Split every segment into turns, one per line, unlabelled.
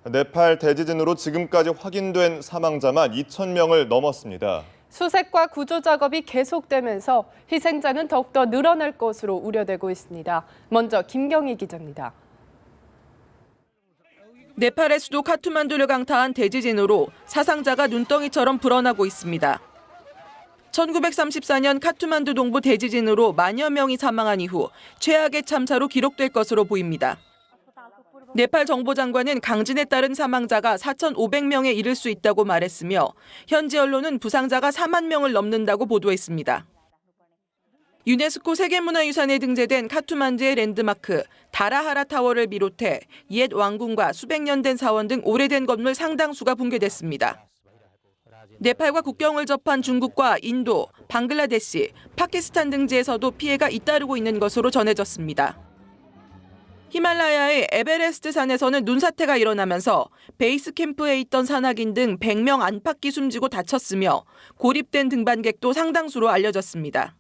네팔 대지진으로 지금까지 확인된 사망자만 2,000명을 넘었습니다.
수색과 구조 작업이 계속되면서 희생자는 더욱더 늘어날 것으로 우려되고 있습니다. 먼저 김경희 기자입니다.
네팔의 수도 카투만두를 강타한 대지진으로 사상자가 눈덩이처럼 불어나고 있습니다. 1934년 카투만두 동부 대지진으로 만여 명이 사망한 이후 최악의 참사로 기록될 것으로 보입니다. 네팔 정보장관은 강진에 따른 사망자가 4,500명에 이를 수 있다고 말했으며 현지 언론은 부상자가 4만 명을 넘는다고 보도했습니다. 유네스코 세계문화유산에 등재된 카투만두의 랜드마크 다라하라 타워를 비롯해 옛 왕궁과 수백 년 된 사원 등 오래된 건물 상당수가 붕괴됐습니다. 네팔과 국경을 접한 중국과 인도, 방글라데시, 파키스탄 등지에서도 피해가 잇따르고 있는 것으로 전해졌습니다. 히말라야의 에베레스트 산에서는 눈사태가 일어나면서 베이스 캠프에 있던 산악인 등 100명 안팎이 숨지고 다쳤으며 고립된 등반객도 상당수로 알려졌습니다.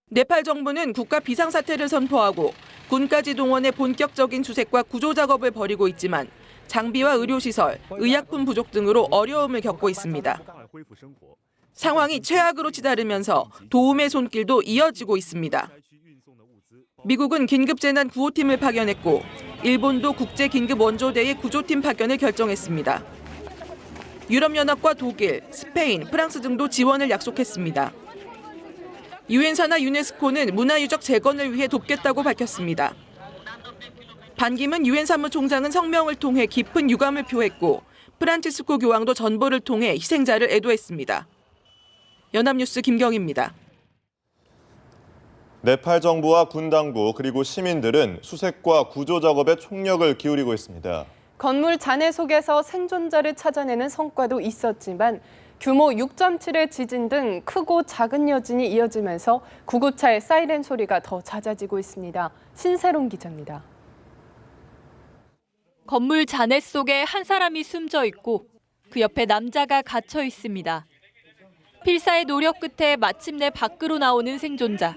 네팔 정부는 국가 비상사태를 선포하고 군까지 동원해 본격적인 수색과 구조 작업을 벌이고 있지만 장비와 의료시설, 의약품 부족 등으로 어려움을 겪고 있습니다. 상황이 최악으로 치달으면서 도움의 손길도 이어지고 있습니다. 미국은 긴급재난구호팀을 파견했고 일본도 국제긴급원조대의 구조팀 파견을 결정했습니다. 유럽연합과 독일, 스페인, 프랑스 등도 지원을 약속했습니다. 유엔사나 유네스코는 문화유적 재건을 위해 돕겠다고 밝혔습니다. 반기문 유엔 사무총장은 성명을 통해 깊은 유감을 표했고 프란치스코 교황도 전보를 통해 희생자를 애도했습니다. 연합뉴스 김경희입니다.
네팔 정부와 군 당국 그리고 시민들은 수색과 구조 작업에 총력을 기울이고 있습니다.
건물 잔해 속에서 생존자를 찾아내는 성과도 있었지만 규모 6.7의 지진 등 크고 작은 여진이 이어지면서 구급차의 사이렌 소리가 더 잦아지고 있습니다. 신세롱 기자입니다.
건물 잔해 속에 한 사람이 숨져 있고 그 옆에 남자가 갇혀 있습니다. 필사의 노력 끝에 마침내 밖으로 나오는 생존자.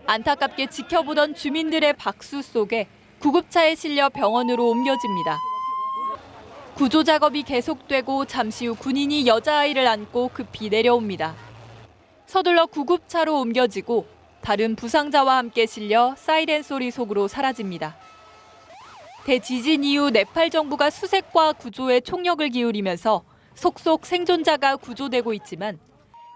안타깝게 지켜보던 주민들의 박수 속에 구급차에 실려 병원으로 옮겨집니다. 구조 작업이 계속되고 잠시 후 군인이 여자아이를 안고 급히 내려옵니다. 서둘러 구급차로 옮겨지고 다른 부상자와 함께 실려 사이렌 소리 속으로 사라집니다. 대지진 이후 네팔 정부가 수색과 구조에 총력을 기울이면서 속속 생존자가 구조되고 있지만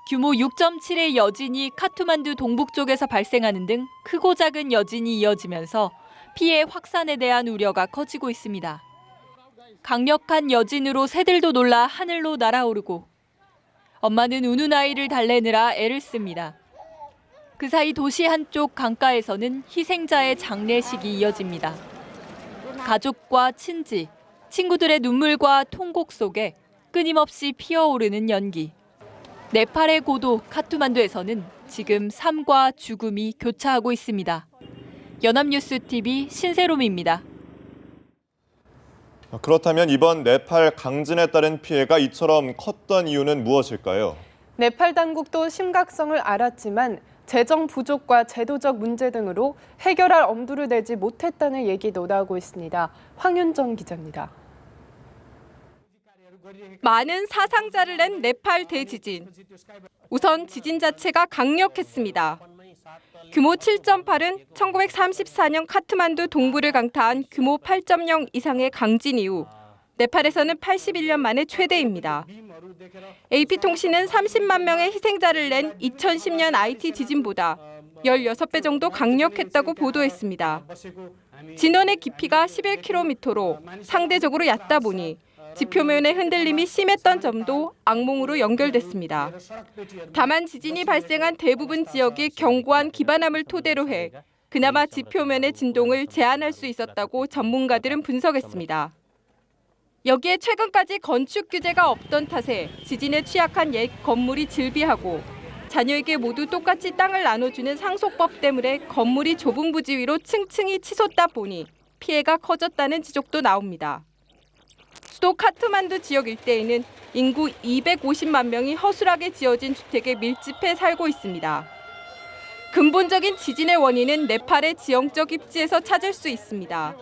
규모 6.7의 여진이 카투만두 동북쪽에서 발생하는 등 크고 작은 여진이 이어지면서 피해 확산에 대한 우려가 커지고 있습니다. 강력한 여진으로 새들도 놀라 하늘로 날아오르고 엄마는 우는 아이를 달래느라 애를 씁니다. 그 사이 도시 한쪽 강가에서는 희생자의 장례식이 이어집니다. 가족과 친지, 친구들의 눈물과 통곡 속에 끊임없이 피어오르는 연기. 네팔의 고도 카투만두에서는 지금 삶과 죽음이 교차하고 있습니다. 연합뉴스 TV 신세롬입니다.
그렇다면 이번 네팔 강진에 따른 피해가 이처럼 컸던 이유는 무엇일까요?
네팔 당국도 심각성을 알았지만 재정 부족과 제도적 문제 등으로 해결할 엄두를 내지 못했다는 얘기도 나오고 있습니다. 황윤정 기자입니다.
많은 사상자를 낸 네팔 대지진. 우선 지진 자체가 강력했습니다. 규모 7.8은 1934년 카트만두 동부를 강타한 규모 8.0 이상의 강진 이후 네팔에서는 81년 만에 최대입니다. AP통신은 30만 명의 희생자를 낸 2010년 IT 지진보다 16배 정도 강력했다고 보도했습니다. 진원의 깊이가 11km로 상대적으로 얕다 보니 지표면의 흔들림이 심했던 점도 악몽으로 연결됐습니다. 다만 지진이 발생한 대부분 지역이 견고한 기반함을 토대로 해 그나마 지표면의 진동을 제한할 수 있었다고 전문가들은 분석했습니다. 여기에 최근까지 건축 규제가 없던 탓에 지진에 취약한 옛 건물이 질비하고 자녀에게 모두 똑같이 땅을 나눠주는 상속법 때문에 건물이 좁은 부지 위로 층층이 치솟다 보니 피해가 커졌다는 지적도 나옵니다. 수도 카트만두 지역 일대에는 인구 250만 명이 허술하게 지어진 주택에 밀집해 살고 있습니다. 근본적인 지진의 원인은 네팔의 지형적 입지에서 찾을 수 있습니다.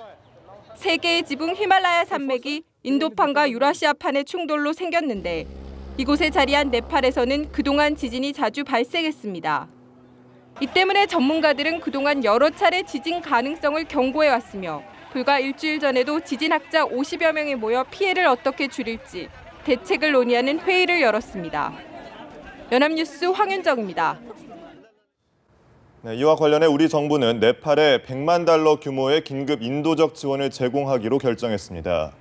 세계의 지붕 히말라야 산맥이 인도판과 유라시아판의 충돌로 생겼는데 이곳에 자리한 네팔에서는 그동안 지진이 자주 발생했습니다. 이 때문에 전문가들은 그동안 여러 차례 지진 가능성을 경고해왔으며 불과 일주일 전에도 지진학자 50여 명이 모여 피해를 어떻게 줄일지 대책을 논의하는 회의를 열었습니다. 연합뉴스 황윤정입니다.
네, 이와 관련해 우리 정부는 네팔에 100만 달러 규모의 긴급 인도적 지원을 제공하기로 결정했습니다.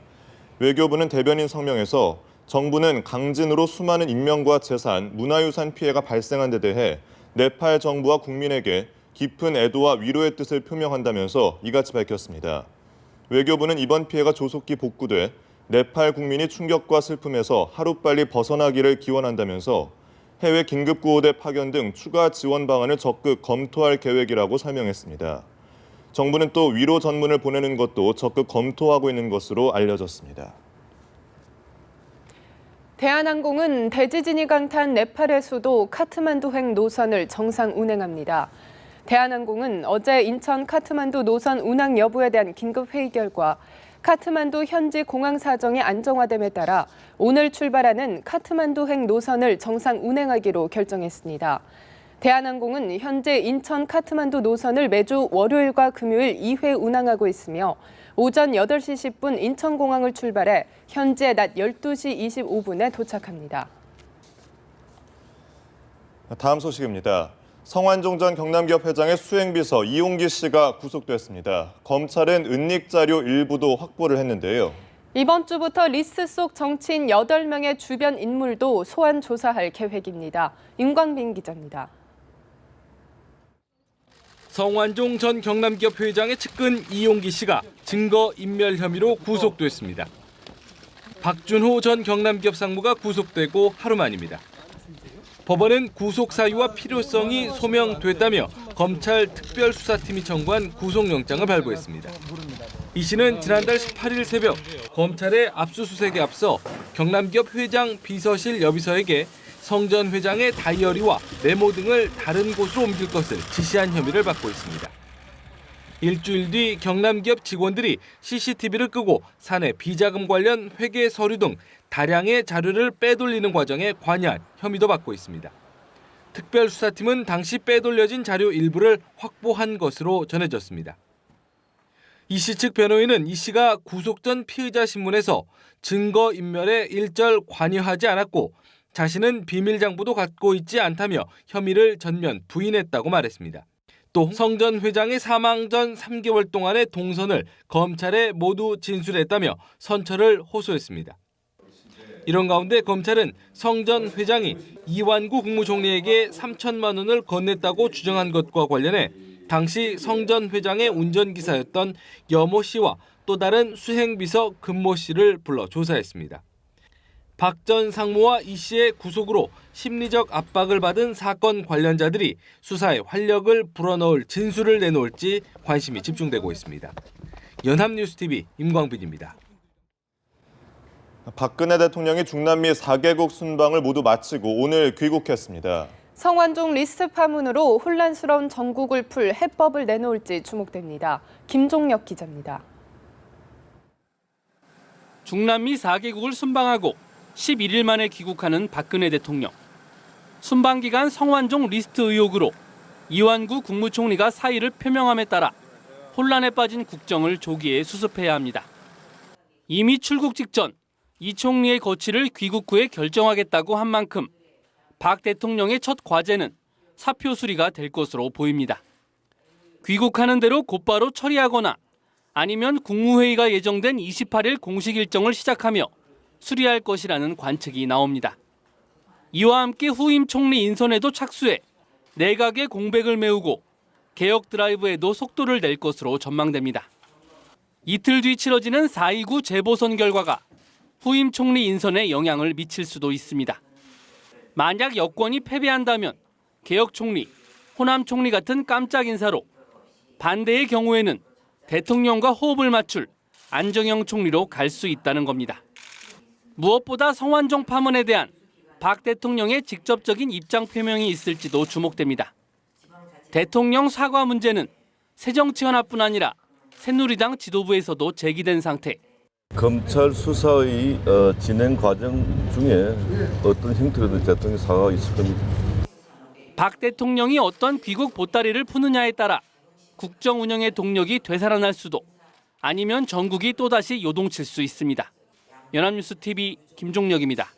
외교부는 대변인 성명에서 정부는 강진으로 수많은 인명과 재산, 문화유산 피해가 발생한 데 대해 네팔 정부와 국민에게 깊은 애도와 위로의 뜻을 표명한다면서 이같이 밝혔습니다. 외교부는 이번 피해가 조속히 복구돼 네팔 국민이 충격과 슬픔에서 하루빨리 벗어나기를 기원한다면서 해외 긴급구호대 파견 등 추가 지원 방안을 적극 검토할 계획이라고 설명했습니다. 정부는 또 위로 전문을 보내는 것도 적극 검토하고 있는 것으로 알려졌습니다.
대한항공은 대지진이 강타한 네팔의 수도 카트만두행 노선을 정상 운행합니다. 대한항공은 어제 인천 카트만두 노선 운항 여부에 대한 긴급 회의 결과 카트만두 현지 공항 사정이 안정화됨에 따라 오늘 출발하는 카트만두행 노선을 정상 운행하기로 결정했습니다. 대한항공은 현재 인천 카트만두 노선을 매주 월요일과 금요일 2회 운항하고 있으며 오전 8시 10분 인천공항을 출발해 현재 낮 12시 25분에 도착합니다.
다음 소식입니다. 성완종 전 경남기업 회장의 수행비서 이용기 씨가 구속됐습니다. 검찰은 은닉 자료 일부도 확보를 했는데요.
이번 주부터 리스트 속 정치인 8명의 주변 인물도 소환 조사할 계획입니다. 임광빈 기자입니다.
성완종 전 경남기업 회장의 측근 이용기 씨가 증거인멸 혐의로 구속됐습니다. 박준호 전 경남기업 상무가 구속되고 하루 만입니다. 법원은 구속 사유와 필요성이 소명됐다며 검찰 특별수사팀이 청구한 구속영장을 발부했습니다. 이 씨는 지난달 18일 새벽 검찰의 압수수색에 앞서 경남기업 회장 비서실 여비서에게 성 전 회장의 다이어리와 메모 등을 다른 곳으로 옮길 것을 지시한 혐의를 받고 있습니다. 일주일 뒤 경남기업 직원들이 CCTV를 끄고 사내 비자금 관련 회계 서류 등 다량의 자료를 빼돌리는 과정에 관여한 혐의도 받고 있습니다. 특별수사팀은 당시 빼돌려진 자료 일부를 확보한 것으로 전해졌습니다. 이 씨 측 변호인은 이 씨가 구속 전 피의자 신문에서 증거인멸에 일절 관여하지 않았고 자신은 비밀장부도 갖고 있지 않다며 혐의를 전면 부인했다고 말했습니다. 또 성 전 회장의 사망 전 3개월 동안의 동선을 검찰에 모두 진술했다며 선처를 호소했습니다. 이런 가운데 검찰은 성 전 회장이 이완구 국무총리에게 3천만 원을 건넸다고 주장한 것과 관련해 당시 성 전 회장의 운전기사였던 여모 씨와 또 다른 수행비서 금모 씨를 불러 조사했습니다. 박 전 상무와 이 씨의 구속으로 심리적 압박을 받은 사건 관련자들이 수사에 활력을 불어넣을 진술을 내놓을지 관심이 집중되고 있습니다. 연합뉴스TV 임광빈입니다.
박근혜 대통령이 중남미 4개국 순방을 모두 마치고 오늘 귀국했습니다.
성완종 리스트 파문으로 혼란스러운 전국을 풀 해법을 내놓을지 주목됩니다. 김종혁 기자입니다.
중남미 4개국을 순방하고 11일 만에 귀국하는 박근혜 대통령. 순방 기간 성완종 리스트 의혹으로 이완구 국무총리가 사의를 표명함에 따라 혼란에 빠진 국정을 조기에 수습해야 합니다. 이미 출국 직전 이 총리의 거취를 귀국 후에 결정하겠다고 한 만큼 박 대통령의 첫 과제는 사표 수리가 될 것으로 보입니다. 귀국하는 대로 곧바로 처리하거나 아니면 국무회의가 예정된 28일 공식 일정을 시작하며 수리할 것이라는 관측이 나옵니다. 이와 함께 후임 총리 인선에도 착수해 내각의 공백을 메우고 개혁 드라이브에도 속도를 낼 것으로 전망됩니다. 이틀 뒤 치러지는 4.29 재보선 결과가 후임 총리 인선에 영향을 미칠 수도 있습니다. 만약 여권이 패배한다면 개혁 총리, 호남 총리 같은 깜짝 인사로, 반대의 경우에는 대통령과 호흡을 맞출 안정형 총리로 갈 수 있다는 겁니다. 무엇보다 성완종 파문에 대한 박 대통령의 직접적인 입장 표명이 있을지도 주목됩니다. 대통령 사과 문제는 새정치 연합뿐 아니라 새누리당 지도부에서도 제기된 상태.
검찰 수사의 진행 과정 중에 어떤 형태로든 대통령 사과가 있을 겁니다.
박 대통령이 어떤 귀국 보따리를 푸느냐에 따라 국정 운영의 동력이 되살아날 수도 아니면 전국이 또다시 요동칠 수 있습니다. 연합뉴스 TV 김종혁입니다.